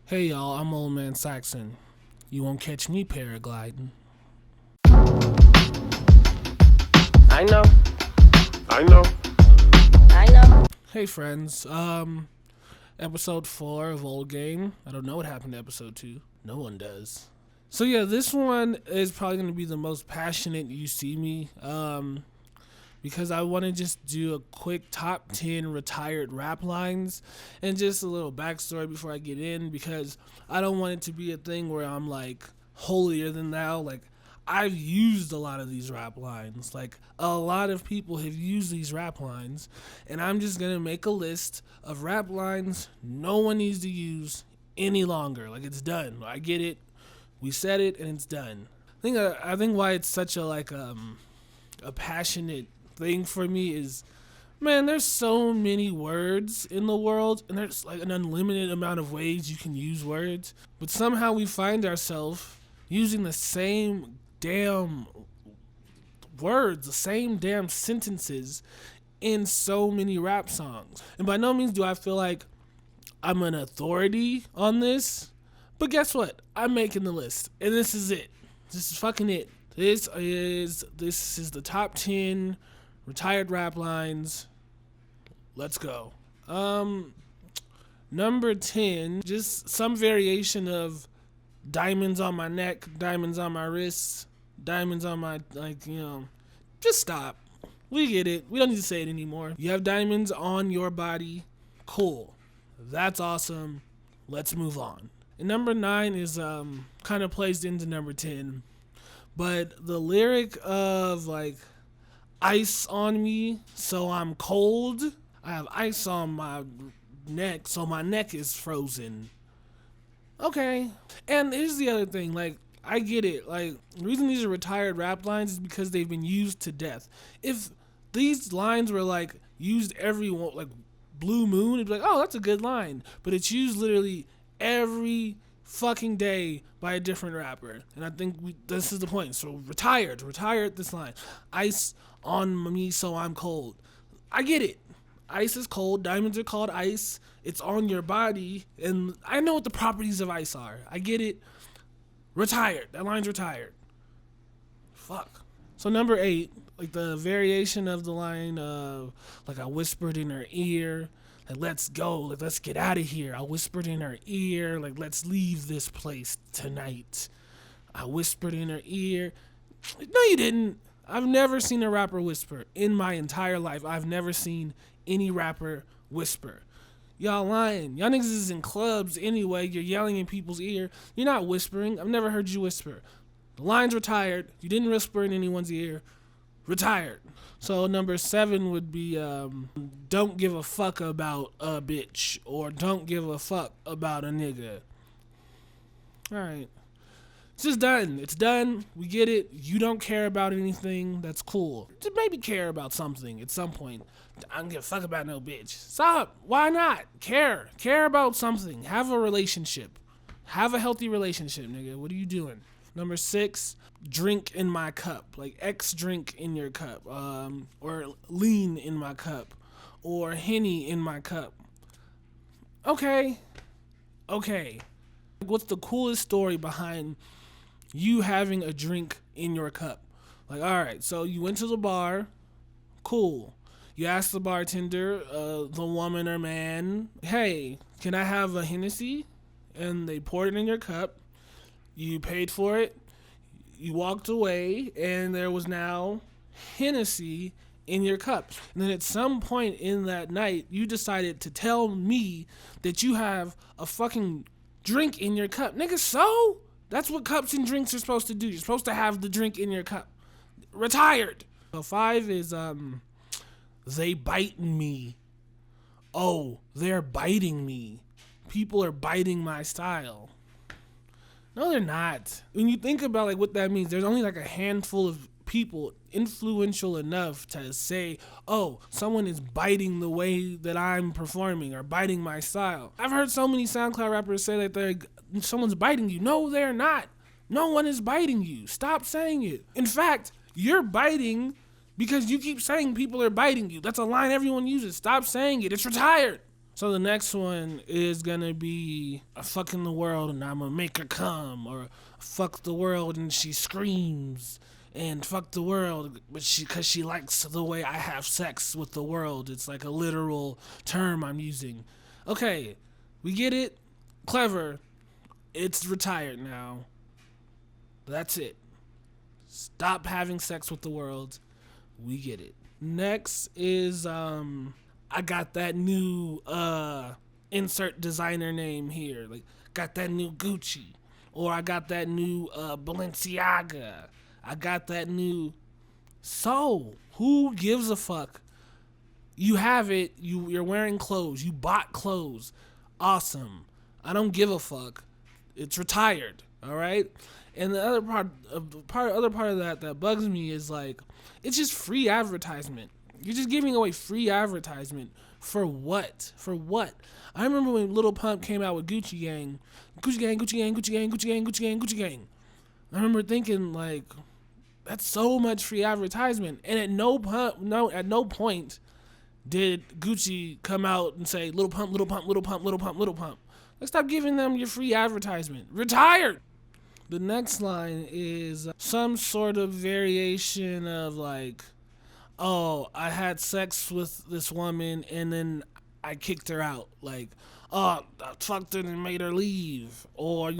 Hey y'all, I'm old man Saxon. You won't catch me paragliding. I know. I know. I know. Hey friends, episode 4 of Old Game. I don't know what happened to episode 2. No one does. So yeah, this one is probably going to be the most passionate you see me, because I want to just do a quick top 10 retired rap lines and just a little backstory before I get in, because I don't want it to be a thing where I'm like holier than thou. Like, I've used a lot of these rap lines. Like, a lot of people have used these rap lines, and I'm just going to make a list of rap lines no one needs to use any longer. Like, it's done. I get it. We said it, and it's done. I think why it's such a passionate thing for me is, man, there's so many words in the world, and there's like an unlimited amount of ways you can use words, but somehow we find ourselves using the same damn words, the same damn sentences in so many rap songs. And by no means do I feel like I'm an authority on this, but guess what? I'm making the list, and this is it. This is fucking it. This is the top 10 retired rap lines. Let's go. Number 10, just some variation of diamonds on my neck, diamonds on my wrists, diamonds on my, just stop. We get it. We don't need to say it anymore. You have diamonds on your body. Cool. That's awesome. Let's move on. And number 9 is kind of placed into number 10. But the lyric of like ice on me, so I'm cold. I have ice on my neck, so my neck is frozen. Okay. And here's the other thing, like, I get it. Like, the reason these are retired rap lines is because they've been used to death. If these lines were like used every like blue moon, it'd be like, oh, that's a good line. But it's used literally every fucking day by a different rapper, and I think this is the point. So retired this line. Ice on me, so I'm cold. I get it. Ice is cold. Diamonds are called ice. It's on your body, and I know what the properties of ice are. I get it. Retired. That line's retired. Fuck. So number 8, like the variation of the line of like I whispered in her ear. Like, let's go, like, let's get out of here. I whispered in her ear, like, let's leave this place tonight. I whispered in her ear. No, you didn't. I've never seen a rapper whisper in my entire life. I've never seen any rapper whisper. Y'all lying. Y'all niggas is in clubs anyway. You're yelling in people's ear. You're not whispering. I've never heard you whisper. The line's retired. You didn't whisper in anyone's ear. Retired. So number 7 would be don't give a fuck about a bitch, or don't give a fuck about a nigga. Alright. It's just done. It's done. We get it. You don't care about anything. That's cool. Just maybe care about something at some point. I don't give a fuck about no bitch. Stop. Why not? Care. Care about something. Have a relationship. Have a healthy relationship, nigga. What are you doing? Number 6, drink in my cup. Like X drink in your cup. Or lean in my cup. Or Henny in my cup. Okay. What's the coolest story behind you having a drink in your cup? Like, alright, so you went to the bar. Cool. You asked the bartender, the woman or man, hey, can I have a Hennessy? And they poured it in your cup. You paid for it, you walked away, and there was now Hennessy in your cup. And then at some point in that night, you decided to tell me that you have a fucking drink in your cup. Nigga, so? That's what cups and drinks are supposed to do. You're supposed to have the drink in your cup. Retired. So 5 is, they biting me. Oh, they're biting me. People are biting my style. No, they're not. When you think about like what that means, there's only like a handful of people influential enough to say, oh, someone is biting the way that I'm performing or biting my style. I've heard so many SoundCloud rappers say that someone's biting you. No, they're not. No one is biting you. Stop saying it. In fact, you're biting because you keep saying people are biting you. That's a line everyone uses. Stop saying it. It's retired. So the next one is gonna be I fucking the world and I'm gonna make her come, or fuck the world and she screams, and fuck the world, but cause she likes the way I have sex with the world. It's like a literal term I'm using. Okay, we get it. Clever. It's retired now. That's it. Stop having sex with the world. We get it. Next is I got that new insert designer name here. Like got that new Gucci, or I got that new Balenciaga. I got that new. So who gives a fuck? You have it. You're wearing clothes. You bought clothes. Awesome. I don't give a fuck. It's retired. All right. And the other other part of that bugs me is like, it's just free advertisement. You're just giving away free advertisement for what? For what? I remember when Lil Pump came out with Gucci Gang, Gucci Gang, Gucci Gang, Gucci Gang, Gucci Gang, Gucci Gang, Gucci Gang. I remember thinking like, that's so much free advertisement, and at no point did Gucci come out and say Lil Pump, Lil Pump, Lil Pump, Lil Pump, Lil Pump. Let's stop giving them your free advertisement. Retired. The next line is some sort of variation of like, oh, I had sex with this woman and then I kicked her out. Like, oh, I fucked her and made her leave. Or,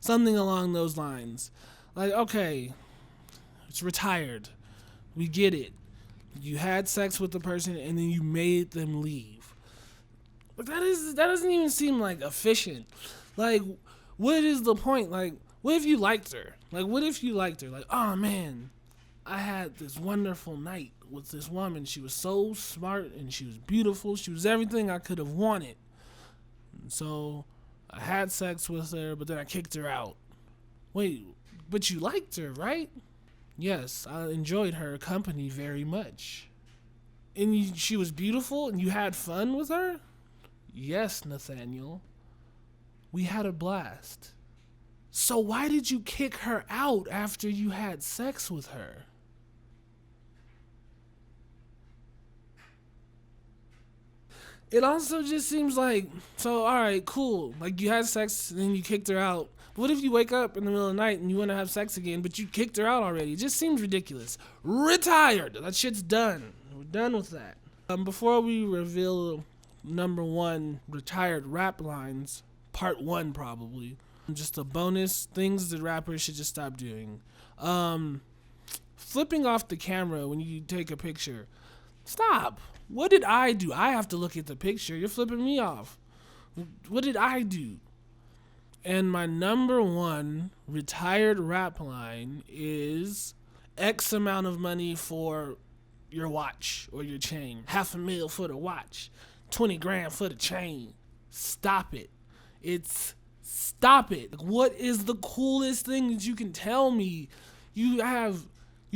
something along those lines. Like, okay, it's retired. We get it. You had sex with the person and then you made them leave. But that doesn't even seem like efficient. Like, what is the point? Like, what if you liked her? Like, what if you liked her? Like, oh man, I had this wonderful night with this woman. She was so smart and she was beautiful. She was everything I could have wanted. And so I had sex with her, but then I kicked her out. Wait, but you liked her, right? Yes, I enjoyed her company very much. And she was beautiful and you had fun with her? Yes, Nathaniel. We had a blast. So why did you kick her out after you had sex with her? It also just seems like, so alright, cool. Like you had sex and then you kicked her out. But what if you wake up in the middle of the night and you want to have sex again, but you kicked her out already? It just seems ridiculous. Retired. That shit's done. We're done with that. Before we reveal number one retired rap lines, part one probably. Just a bonus, things that rappers should just stop doing. Flipping off the camera when you take a picture. Stop. What did I do? I have to look at the picture. You're flipping me off. What did I do? And my number one retired rap line is X amount of money for your watch or your chain. $500,000 for the watch. 20 grand for the chain. Stop it. Stop it. What is the coolest thing that you can tell me? You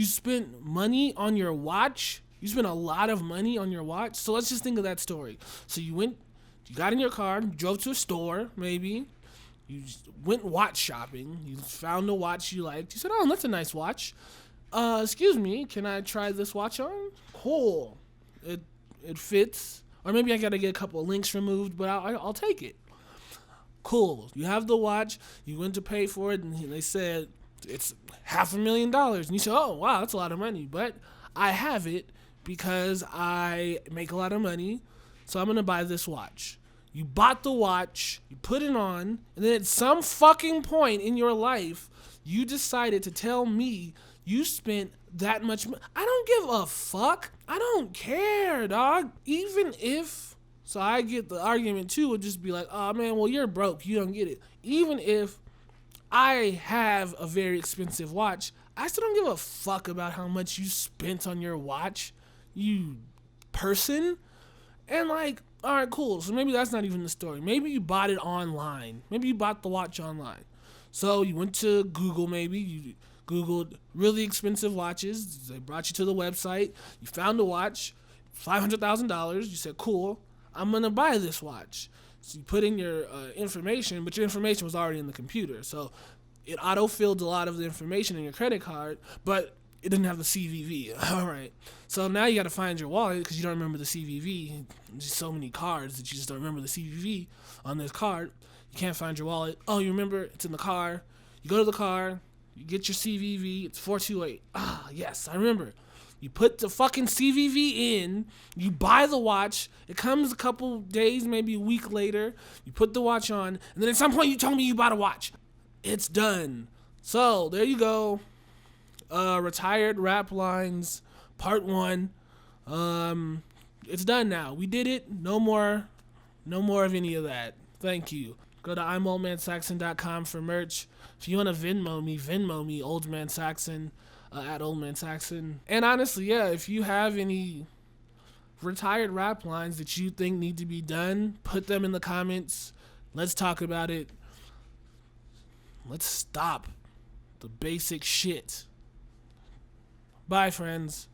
spent money on your watch? You spent a lot of money on your watch? So let's just think of that story. So you got in your car, you drove to a store, maybe. You went watch shopping. You found a watch you liked. You said, oh, that's a nice watch. Excuse me, can I try this watch on? Cool. It fits. Or maybe I gotta get a couple of links removed, but I'll take it. Cool. You have the watch. You went to pay for it, and they said it's $500,000. And you said, oh, wow, that's a lot of money. But I have it because I make a lot of money, so I'm going to buy this watch. You bought the watch, you put it on, and then at some fucking point in your life, you decided to tell me you spent that much money. I don't give a fuck. I don't care, dog. Even if... So I get the argument too, would just be like, oh man, well you're broke, you don't get it. Even if I have a very expensive watch, I still don't give a fuck about how much you spent on your watch, you person. And like, alright, cool. So maybe that's not even the story. Maybe you bought it online. Maybe you bought the watch online. So you went to Google, maybe you Googled really expensive watches. They brought you to the website. You found a watch, $500,000. You said, cool. I'm going to buy this watch. So you put in your information, but your information was already in the computer. So it auto-filled a lot of the information in your credit card, but it didn't have the CVV. All right. So now you got to find your wallet because you don't remember the CVV. There's just so many cards that you just don't remember the CVV on this card. You can't find your wallet. Oh, you remember? It's in the car. You go to the car. You get your CVV. It's 428. Ah, yes, I remember. You put the fucking CVV in. You buy the watch. It comes a couple days, maybe a week later. You put the watch on. And then at some point you told me you bought a watch. It's done. So, there you go. Retired rap lines, part 1. It's done now. We did it. No more of any of that. Thank you. Go to I'mOldManSaxon.com for merch. If you want to Venmo me, Old Man Saxon, at Old Man Saxon. And honestly, yeah, if you have any retired rap lines that you think need to be done, put them in the comments. Let's talk about it. Let's stop the basic shit. Bye, friends.